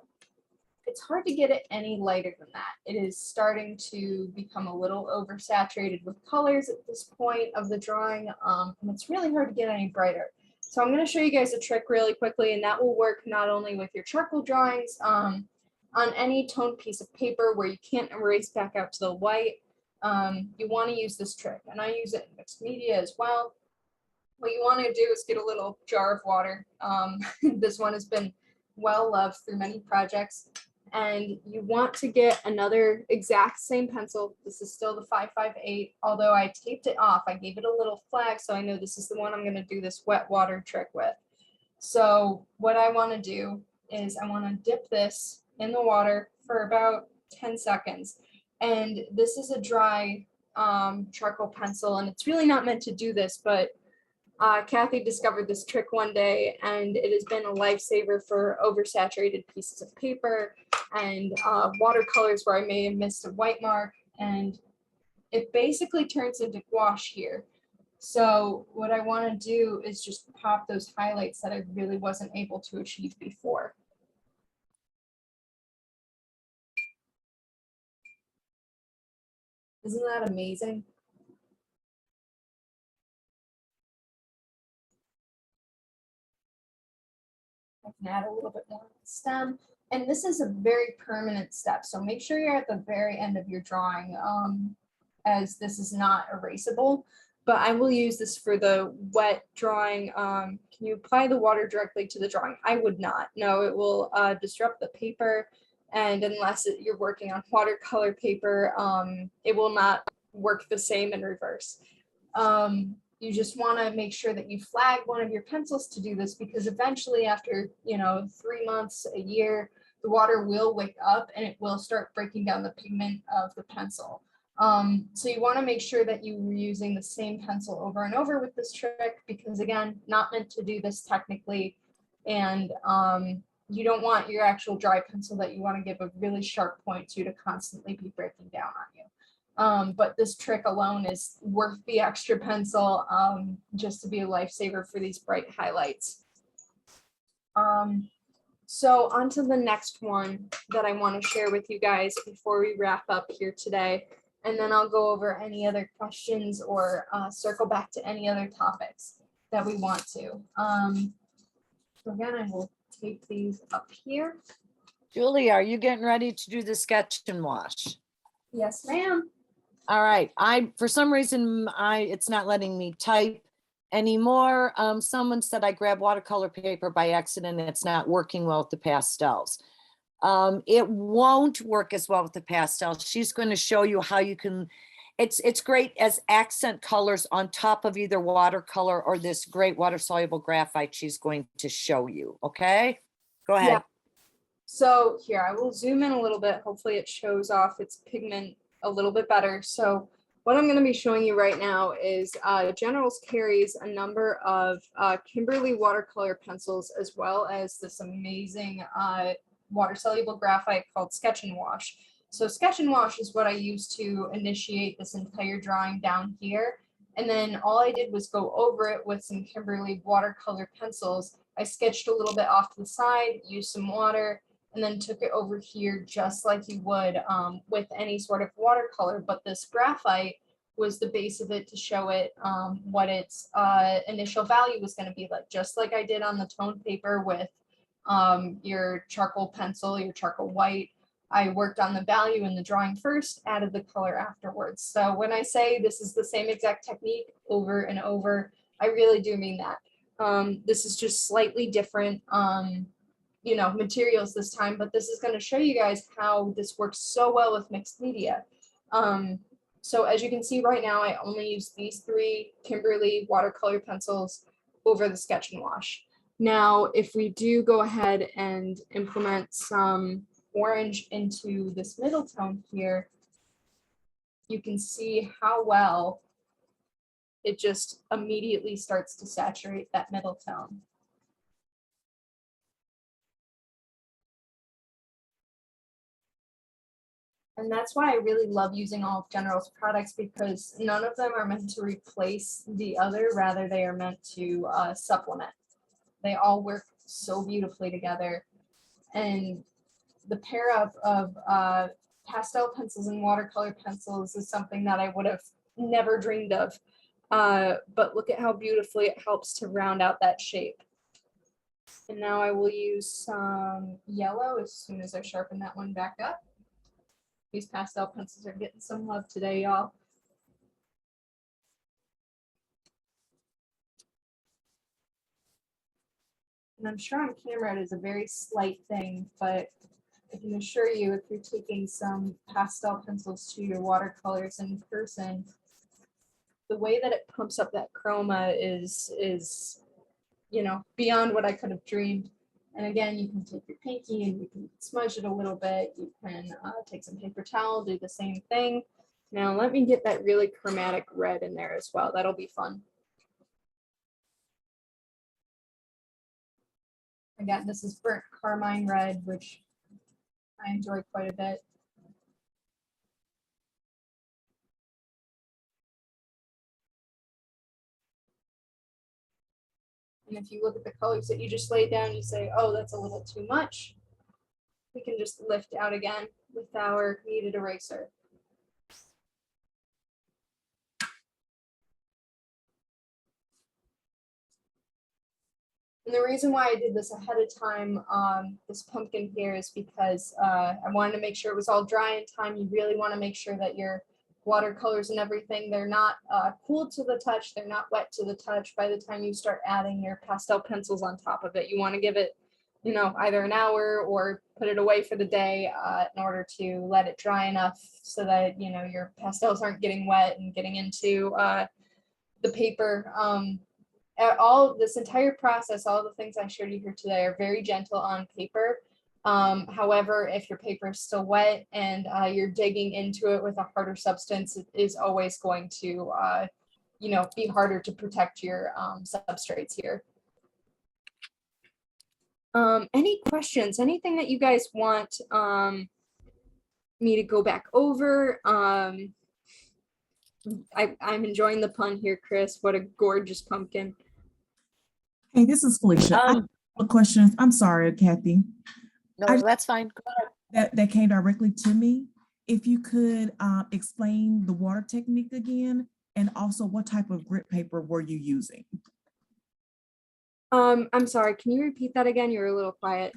it's hard to get it any lighter than that. It is starting to become a little oversaturated with colors at this point of the drawing, and it's really hard to get any brighter. So I'm going to show you guys a trick really quickly, and that will work not only with your charcoal drawings, on any toned piece of paper where you can't erase back out to the white. You want to use this trick, and I use it in mixed media as well. What you want to do is get a little jar of water. This one has been well loved through many projects. And you want to get another exact same pencil. This is still the 558, although I taped it off. I gave it a little flag so I know this is the one I'm going to do this wet water trick with. So what I want to do is I want to dip this in the water for about 10 seconds. And this is a dry charcoal pencil, and it's really not meant to do this, but Kathy discovered this trick one day, and it has been a lifesaver for oversaturated pieces of paper and watercolors where I may have missed a white mark, and it basically turns into gouache here. So what I want to do is just pop those highlights that I really wasn't able to achieve before. Isn't that amazing? I can add a little bit more stem. And this is a very permanent step. So make sure you're at the very end of your drawing, as this is not erasable. But I will use this for the wet drawing. Can you apply the water directly to the drawing? I would not. No, it will disrupt the paper. And unless you're working on watercolor paper, it will not work the same in reverse. You just want to make sure that you flag one of your pencils to do this, because eventually after, 3 months, a year, the water will wick up and it will start breaking down the pigment of the pencil. So you want to make sure that you're using the same pencil over and over with this trick, because again, not meant to do this technically. And you don't want your actual dry pencil that you want to give a really sharp point to constantly be breaking down on you. But this trick alone is worth the extra pencil, just to be a lifesaver for these bright highlights. So on to the next one that I want to share with you guys before we wrap up here today. And then I'll go over any other questions or circle back to any other topics that we want to. So again, I will tape these up here. Julie, are you getting ready to do the sketch and wash? Yes, ma'am. All right. For some reason, it's not letting me type anymore. Someone said I grabbed watercolor paper by accident and it's not working well with the pastels. It won't work as well with the pastels. She's going to show you how you can, it's great as accent colors on top of either watercolor or this great water soluble graphite she's going to show you. Okay, go ahead. Yeah. So here, I will zoom in a little bit. Hopefully it shows off its pigment a little bit better. So what I'm going to be showing you right now is Generals carries a number of Kimberly watercolor pencils, as well as this amazing water soluble graphite called Sketch and Wash. So Sketch and Wash is what I used to initiate this entire drawing down here. And then all I did was go over it with some Kimberly watercolor pencils. I sketched a little bit off to the side, used some water, and then took it over here just like you would with any sort of watercolor. But this graphite was the base of it to show it what its initial value was going to be like, just like I did on the toned paper with your charcoal pencil, your charcoal white. I worked on the value in the drawing first, added the color afterwards. So when I say this is the same exact technique over and over, I really do mean that. This is just slightly different materials this time, but this is going to show you guys how this works so well with mixed media. So as you can see right now, I only use these 3 Kimberly watercolor pencils over the Sketch and Wash. Now, if we do go ahead and implement some orange into this middle tone here, you can see how well it just immediately starts to saturate that middle tone. And that's why I really love using all of General's products, because none of them are meant to replace the other, rather they are meant to supplement. They all work so beautifully together. And the pair of pastel pencils and watercolor pencils is something that I would have never dreamed of. But look at how beautifully it helps to round out that shape. And now I will use some yellow as soon as I sharpen that one back up. These pastel pencils are getting some love today, y'all. And I'm sure on camera it is a very slight thing, but I can assure you, if you're taking some pastel pencils to your watercolors in person, the way that it pumps up that chroma is beyond what I could have dreamed. And again, you can take your pinky and you can smudge it a little bit. You can take some paper towel, do the same thing. Now let me get that really chromatic red in there as well. That'll be fun. Again, this is burnt carmine red, which I enjoy quite a bit. And if you look at the colors that you just laid down, you say, oh, that's a little too much. We can just lift out again with our kneaded eraser. And the reason why I did this ahead of time, this pumpkin here, is because I wanted to make sure it was all dry in time. You really want to make sure that your watercolors and everything, they're not cool to the touch, they're not wet to the touch by the time you start adding your pastel pencils on top of it. You want to give it, either an hour or put it away for the day in order to let it dry enough so that, your pastels aren't getting wet and getting into the paper. All this entire process, all the things I showed you here today are very gentle on paper. However, if your paper is still wet and you're digging into it with a harder substance, it is always going to, be harder to protect your substrates here. Any questions? Anything that you guys want me to go back over? I'm enjoying the pun here, Chris. What a gorgeous pumpkin. Hey, this is Felicia. I have a question. I'm sorry, Kathy. No, that's fine. Go ahead. That came directly to me. If you could explain the water technique again, and also what type of grit paper were you using? I'm sorry, can you repeat that again? You were a little quiet.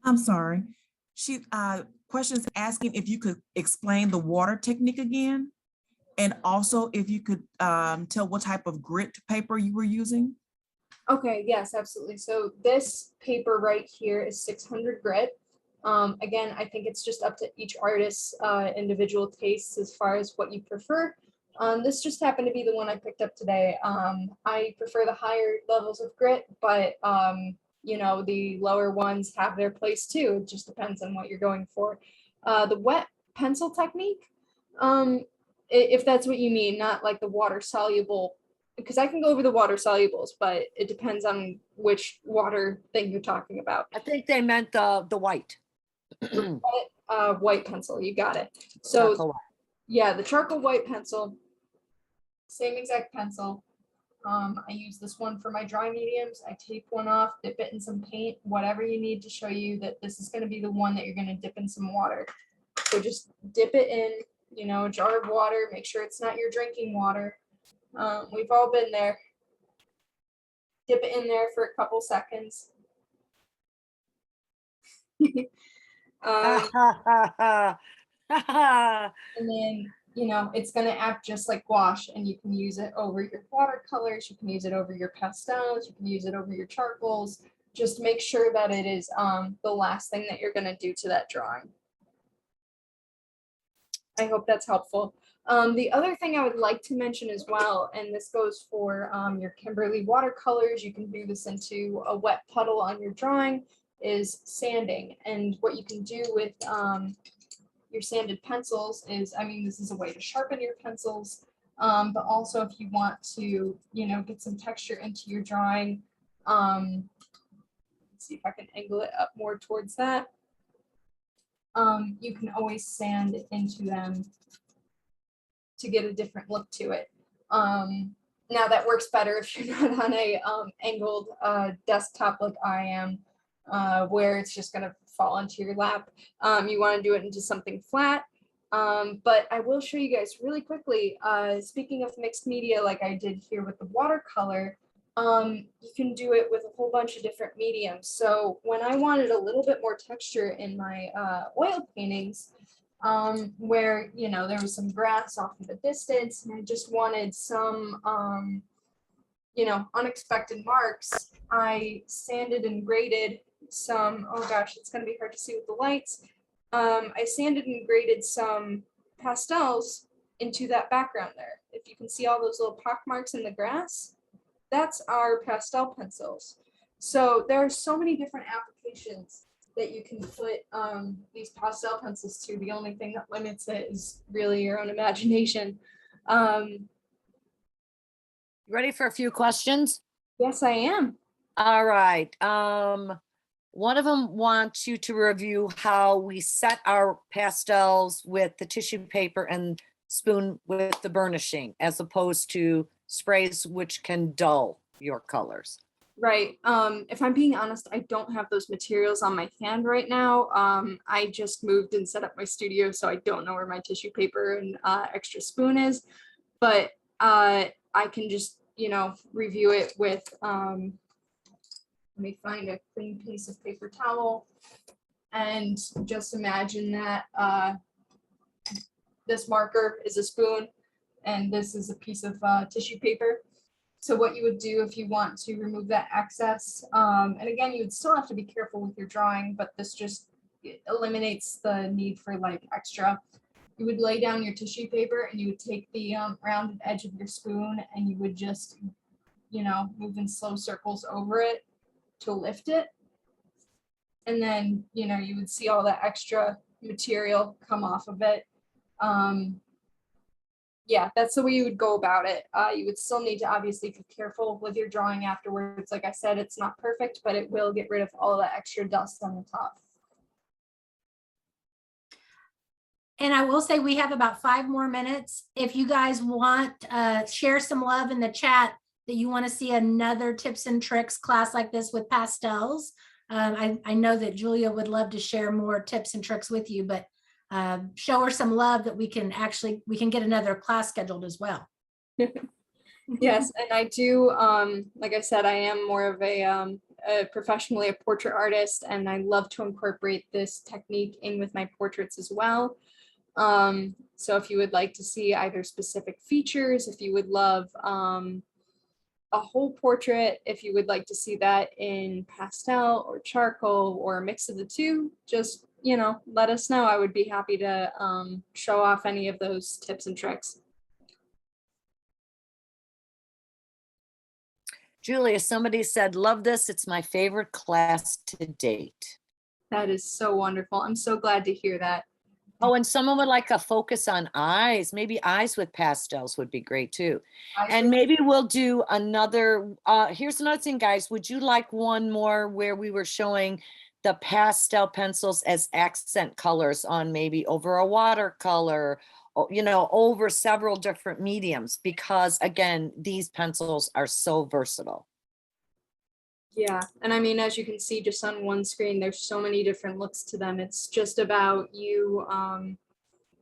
I'm sorry. She questions asking if you could explain the water technique again, and also if you could tell what type of grit paper you were using. Okay, yes, absolutely. So this paper right here is 600 grit. Again, I think it's just up to each artist's individual tastes as far as what you prefer. This just happened to be the one I picked up today. I prefer the higher levels of grit, but the lower ones have their place too. It just depends on what you're going for. The wet pencil technique, if that's what you mean, not like the water soluble, because I can go over the water solubles, but it depends on which water thing you're talking about. I think they meant the white. White pencil, you got it. So yeah, the charcoal white pencil, same exact pencil. I use this one for my dry mediums. I tape one off, dip it in some paint, whatever you need to show you that this is going to be the one that you're going to dip in some water. So just dip it in, a jar of water. Make sure it's not your drinking water. We've all been there. Dip it in there for a couple seconds. And then, it's going to act just like gouache, and you can use it over your watercolors. You can use it over your pastels. You can use it over your charcoals. Just make sure that it is the last thing that you're going to do to that drawing. I hope that's helpful. The other thing I would like to mention as well, and this goes for your Kimberly watercolors, you can do this into a wet puddle on your drawing, is sanding. And what you can do with your sanded pencils is, I mean, this is a way to sharpen your pencils, but also if you want to, you know, get some texture into your drawing, let's see if I can angle it up more towards that. You can always sand into them to get a different look to it. Now that works better if you're not on a angled desktop like I am, where it's just gonna fall onto your lap. You wanna do it into something flat. But I will show you guys really quickly, speaking of mixed media, like I did here with the watercolor, you can do it with a whole bunch of different mediums. So when I wanted a little bit more texture in my oil paintings, where, you know, there was some grass off in the distance and I just wanted some, you know, unexpected marks, I sanded and graded some, oh gosh, it's gonna be hard to see with the lights. I sanded and graded some pastels into that background there. If you can see all those little pock marks in the grass, that's our pastel pencils. So there are so many different applications that you can put these pastel pencils to. The only thing that limits it is really your own imagination. Ready for a few questions? Yes, I am. All right. One of them wants you to review how we set our pastels with the tissue paper and spoon with the burnishing, as opposed to sprays, which can dull your colors. Right. If I'm being honest, I don't have those materials on my hand right now. I just moved and set up my studio, so I don't know where my tissue paper and extra spoon is. But I can just, you know, review it with, let me find a clean piece of paper towel and just imagine that this marker is a spoon and this is a piece of tissue paper. So what you would do if you want to remove that excess, and again, you would still have to be careful with your drawing, but this just eliminates the need for like extra. You would lay down your tissue paper and you would take the rounded edge of your spoon and you would just, you know, move in slow circles over it to lift it. And then, you know, you would see all that extra material come off of it. Yeah, that's the way you would go about it. You would still need to obviously be careful with your drawing afterwards. Like I said, it's not perfect, but it will get rid of all that extra dust on the top. And I will say we have about 5 more minutes. If you guys want, share some love in the chat that you want to see another tips and tricks class like this with pastels. I know that Julia would love to share more tips and tricks with you, but show her some love that we can get another class scheduled as well. Yes, and I do, like I said, I am more of a professionally a portrait artist, and I love to incorporate this technique in with my portraits as well. So if you would like to see either specific features, if you would love a whole portrait, if you would like to see that in pastel or charcoal or a mix of the two, just, you know, let us know. I would be happy to show off any of those tips and tricks. Julia, somebody said, love this. It's my favorite class to date. That is so wonderful. I'm so glad to hear that. Oh, and someone would like a focus on eyes. Maybe eyes with pastels would be great too. And maybe we'll do another, here's another thing, guys. Would you like one more where we were showing the pastel pencils as accent colors on maybe over a watercolor, you know, over several different mediums? Because again, these pencils are so versatile. Yeah, and I mean, as you can see just on one screen, there's so many different looks to them. It's just about you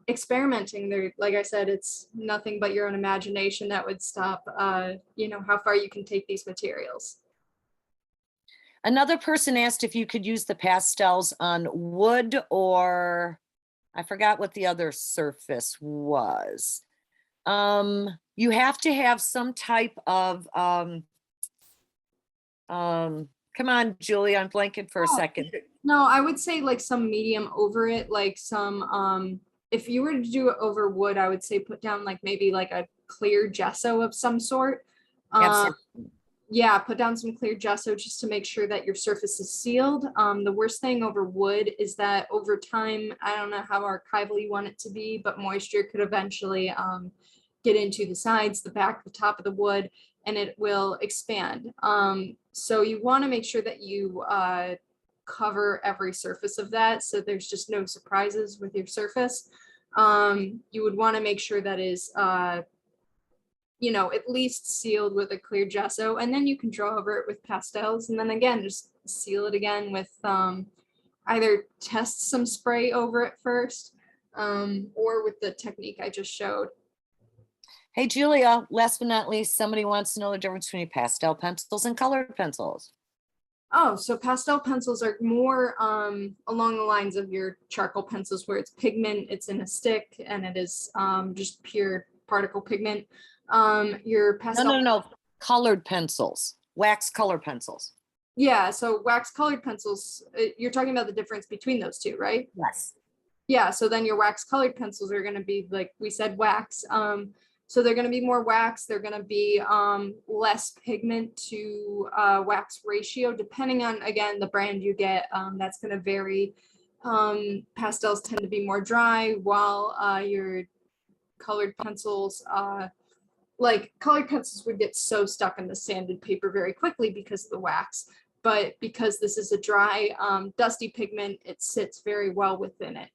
experimenting. There, like I said, it's nothing but your own imagination that would stop, you know, how far you can take these materials. Another person asked if you could use the pastels on wood, or I forgot what the other surface was. You have to have some type of come on, Julie, I'm blanking for a second. No, I would say like some medium over it, like some if you were to do it over wood, I would say put down like maybe like a clear gesso of some sort. Absolutely. Yeah, put down some clear gesso just to make sure that your surface is sealed. The worst thing over wood is that over time, I don't know how archival you want it to be, but moisture could eventually get into the sides, the back, the top of the wood, and it will expand. So you want to make sure that you cover every surface of that so there's just no surprises with your surface. You would want to make sure that is at least sealed with a clear gesso, and then you can draw over it with pastels, and then again just seal it again with either test some spray over it first, or with the technique I just showed. Hey, Julia, last but not least, somebody wants to know the difference between pastel pencils and colored pencils. Oh, so pastel pencils are more along the lines of your charcoal pencils, where it's pigment, it's in a stick, and it is just pure particle pigment. Your pastel. No. Colored pencils, wax color pencils. Yeah, so wax colored pencils, you're talking about the difference between those two, right? Yes. Yeah, so then your wax colored pencils are going to be, like we said, wax. So they're going to be more wax. They're going to be less pigment to wax ratio, depending on, again, the brand you get. That's going to vary. Pastels tend to be more dry, while your colored pencils, like colored pencils would get so stuck in the sanded paper very quickly because of the wax. But because this is a dry, dusty pigment, it sits very well within it.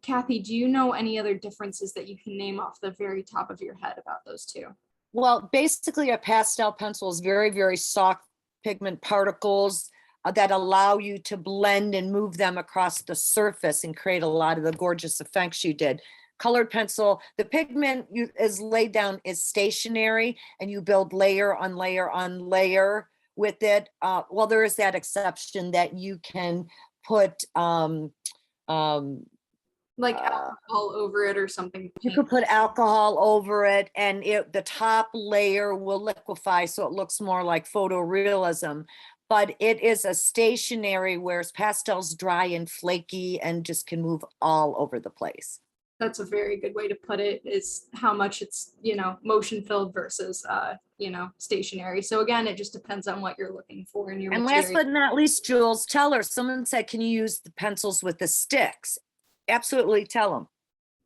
Kathy, do you know any other differences that you can name off the very top of your head about those two? Well, basically a pastel pencil is very, very soft pigment particles that allow you to blend and move them across the surface and create a lot of the gorgeous effects you did. Colored pencil, the pigment is laid down is stationary, and you build layer on layer on layer with it. Well, there is that exception that you can put Like alcohol over it or something. you could put alcohol over it, and the top layer will liquefy so it looks more like photorealism. But it is a stationary, whereas pastel's dry and flaky and just can move all over the place. That's a very good way to put it, is how much it's, motion filled versus, stationary. So again, it just depends on what you're looking for in your And material. last but not least, Jules, tell her, someone said, can you use the pencils with the sticks? Absolutely, tell them.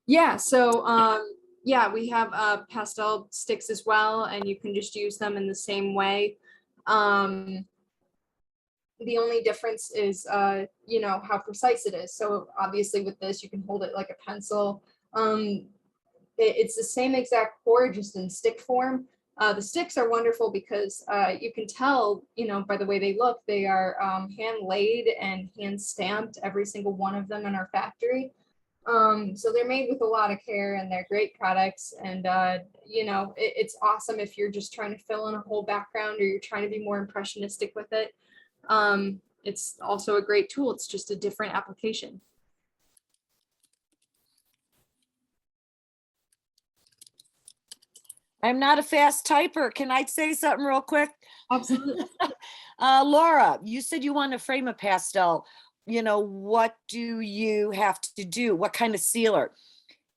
Yeah, so yeah, we have pastel sticks as well, and you can just use them in the same way. The only difference is how precise it is. So obviously with this, you can hold it like a pencil. It's the same exact core, just in stick form. The sticks are wonderful because you can tell, by the way they look, they are hand laid and hand stamped, every single one of them in our factory. So they're made with a lot of care, and they're great products. And, it's awesome if you're just trying to fill in a whole background, or you're trying to be more impressionistic with it. It's also a great tool. It's just a different application. I'm not a fast typer. Can I say something real quick? Absolutely. Laura, you said you want to frame a pastel. What do you have to do? What kind of sealer?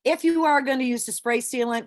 If you are going to use the spray sealant,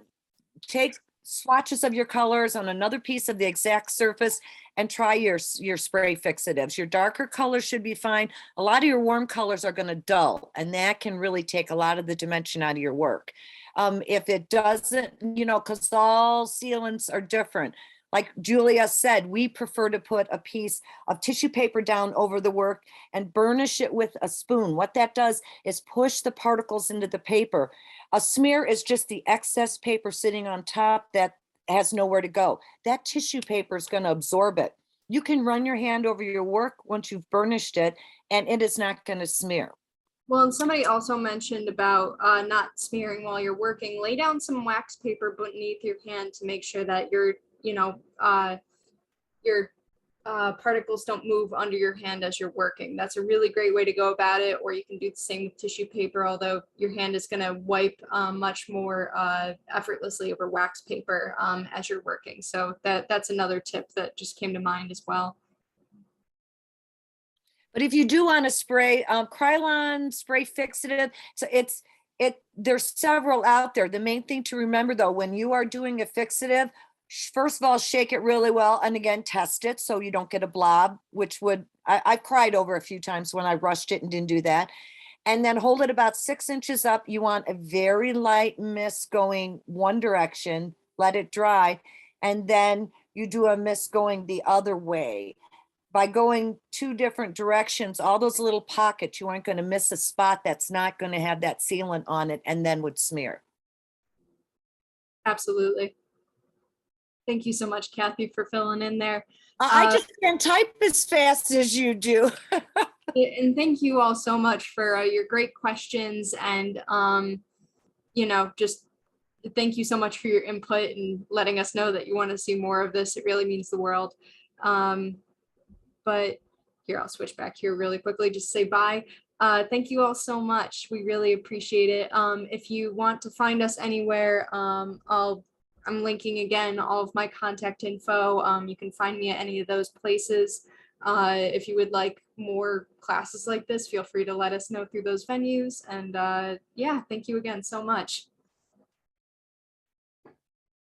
take swatches of your colors on another piece of the exact surface and try your spray fixatives. Your darker colors should be fine. A lot of your warm colors are going to dull, and that can really take a lot of the dimension out of your work. If it doesn't, because all sealants are different. Like Julia said, we prefer to put a piece of tissue paper down over the work and burnish it with a spoon. What that does is push the particles into the paper. A smear is just the excess paper sitting on top that has nowhere to go. That tissue paper is going to absorb it. You can run your hand over your work once you've burnished it, and it is not going to smear. Well, and somebody also mentioned about not smearing while you're working. Lay down some wax paper beneath your hand to make sure that your particles don't move under your hand as you're working. That's a really great way to go about it. Or you can do the same with tissue paper, although your hand is going to wipe much more effortlessly over wax paper as you're working. So that's another tip that just came to mind as well. But if you do want to spray Krylon spray fixative, so it's there's several out there. The main thing to remember though, when you are doing a fixative, first of all, shake it really well. And again, test it so you don't get a blob, which I've cried over a few times when I rushed it and didn't do that. And then hold it about 6 inches up. You want a very light mist going one direction, let it dry. And then you do a mist going the other way. By going 2 different directions, all those little pockets, you aren't going to miss a spot that's not going to have that sealant on it and then would smear. Absolutely. Thank you so much, Kathy, for filling in there. I just can't type as fast as you do. And thank you all so much for your great questions, and just thank you so much for your input and letting us know that you want to see more of this. It really means the world. But here, I'll switch back here really quickly, just say bye. Thank you all so much. We really appreciate it. If you want to find us anywhere, I'm linking again all of my contact info. You can find me at any of those places. If you would like more classes like this, feel free to let us know through those venues. And yeah, thank you again so much.